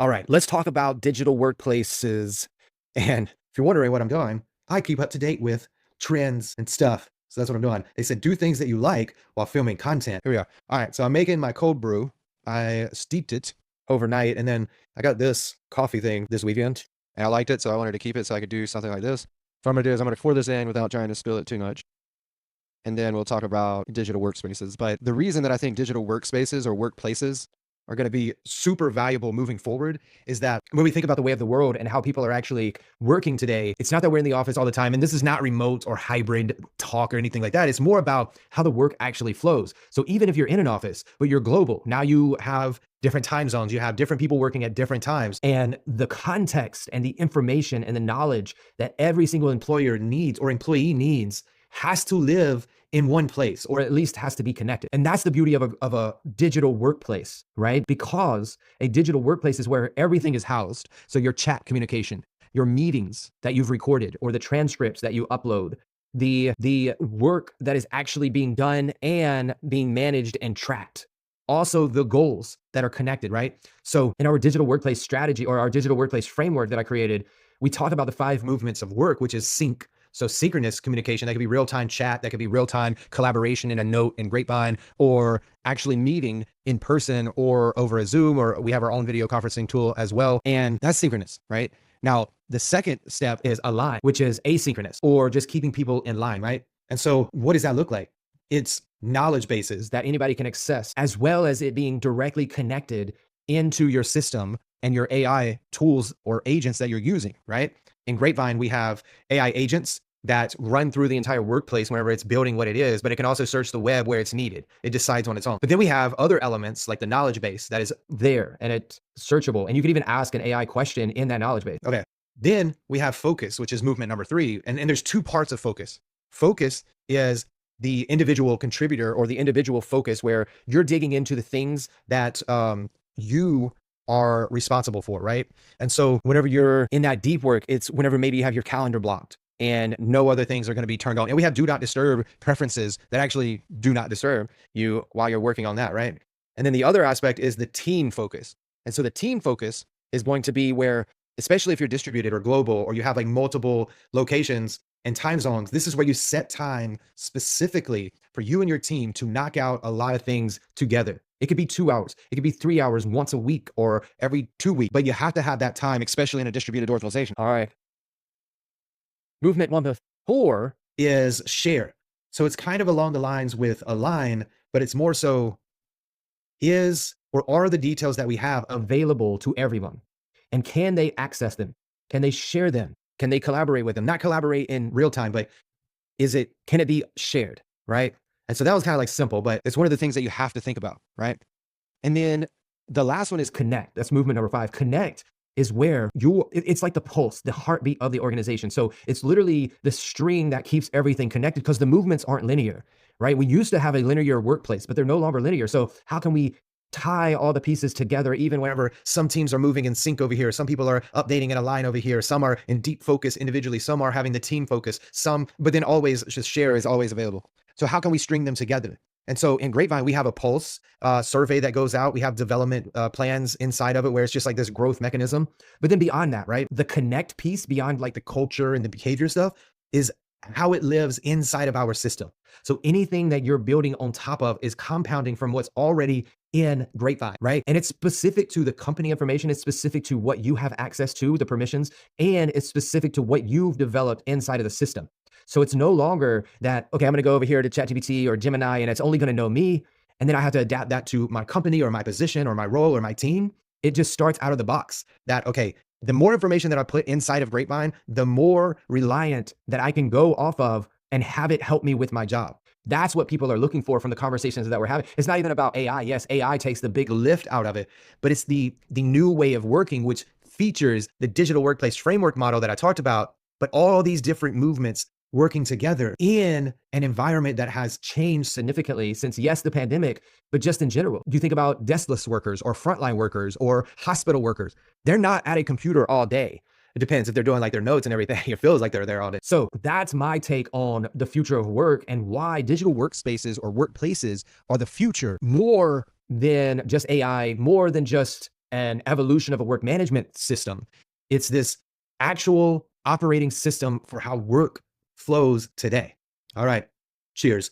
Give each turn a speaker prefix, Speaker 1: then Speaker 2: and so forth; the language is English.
Speaker 1: All right, let's talk about digital workplaces. And if you're wondering what I'm doing, I keep up to date with trends and stuff. So that's what I'm doing. They said do things that you like while filming content. Here we are. All right, so I'm making my cold brew. I steeped it overnight, and then I got this coffee thing this weekend, and I liked it, so I wanted to keep it so I could do something like this. So what I'm gonna do is I'm gonna pour this in without trying to spill it too much. And then we'll talk about digital workspaces. But the reason that I think digital workspaces or workplaces are going to be super valuable moving forward is that when we think about the way of the world and how people are actually working today, it's not that we're in the office all the time. And this is not remote or hybrid talk or anything like that. It's more about how the work actually flows. So even if you're in an office, but you're global, now you have different time zones, you have different people working at different times, and the context and the information and the knowledge that every single employer needs or employee needs has to live in one place, or at least has to be connected. And that's the beauty of a digital workplace, right? Because a digital workplace is where everything is housed. So your chat communication, your meetings that you've recorded, or the transcripts that you upload, the work that is actually being done and being managed and tracked. Also the goals that are connected, right? So in our digital workplace strategy or our digital workplace framework that I created, we talk about the 5 movements of work, which is sync. So synchronous communication, that could be real-time chat, that could be real-time collaboration in a note in Grapevine, or actually meeting in person or over a Zoom, or we have our own video conferencing tool as well. And that's synchronous, right? Now, the second step is align, which is asynchronous, or just keeping people in line, right? And so what does that look like? It's knowledge bases that anybody can access, as well as it being directly connected into your system and your AI tools or agents that you're using, right? In Grapevine, we have AI agents that run through the entire workplace whenever it's building what it is, but it can also search the web where it's needed. It decides on its own. But then we have other elements like the knowledge base that is there and it's searchable. And you can even ask an AI question in that knowledge base. Okay. Then we have focus, which is movement number 3. And there's 2 parts of focus. Focus is the individual contributor or the individual focus where you're digging into the things that you are responsible for, right? And so whenever you're in that deep work, it's whenever maybe you have your calendar blocked and no other things are going to be turned on. And we have do not disturb preferences that actually do not disturb you while you're working on that, right? And then the other aspect is the team focus. And so the team focus is going to be where, especially if you're distributed or global, or you have like multiple locations and time zones, this is where you set time specifically for you and your team to knock out a lot of things together. It could be 2 hours. It could be 3 hours once a week or every 2 weeks, but you have to have that time, especially in a distributed organization. All right. Movement number 4 is share. So it's kind of along the lines with align, but it's more so is or are the details that we have available to everyone? And can they access them? Can they share them? Can they collaborate with them? Not collaborate in real time, but can it be shared, right? And so that was kind of like simple, but it's one of the things that you have to think about, right? And then the last one is connect. That's movement number 5. Connect is where it's like the pulse, the heartbeat of the organization. So it's literally the string that keeps everything connected because the movements aren't linear, right? We used to have a linear workplace, but they're no longer linear. So how can we tie all the pieces together, even whenever some teams are moving in sync over here, some people are updating in a line over here, some are in deep focus individually, some are having the team focus, but then always just share is always available. So how can we string them together? And so in Grapevine, we have a pulse survey that goes out. We have development plans inside of it where it's just like this growth mechanism. But then beyond that, right, the connect piece beyond like the culture and the behavior stuff is how it lives inside of our system. So anything that you're building on top of is compounding from what's already in Grapevine, right? And it's specific to the company information. It's specific to what you have access to, the permissions, and it's specific to what you've developed inside of the system. So it's no longer that, okay, I'm going to go over here to ChatGPT or Gemini and it's only going to know me. And then I have to adapt that to my company or my position or my role or my team. It just starts out of the box that, okay, the more information that I put inside of Grapevine, the more reliant that I can go off of and have it help me with my job. That's what people are looking for from the conversations that we're having. It's not even about AI. Yes, AI takes the big lift out of it, but it's the new way of working, which features the digital workplace framework model that I talked about, but all these different movements working together in an environment that has changed significantly since, yes, the pandemic, but just in general. You think about deskless workers or frontline workers or hospital workers. They're not at a computer all day. It depends if they're doing like their notes and everything. It feels like they're there all day. So that's my take on the future of work and why digital workspaces or workplaces are the future more than just AI, more than just an evolution of a work management system. It's this actual operating system for how work flows today. All right. Cheers.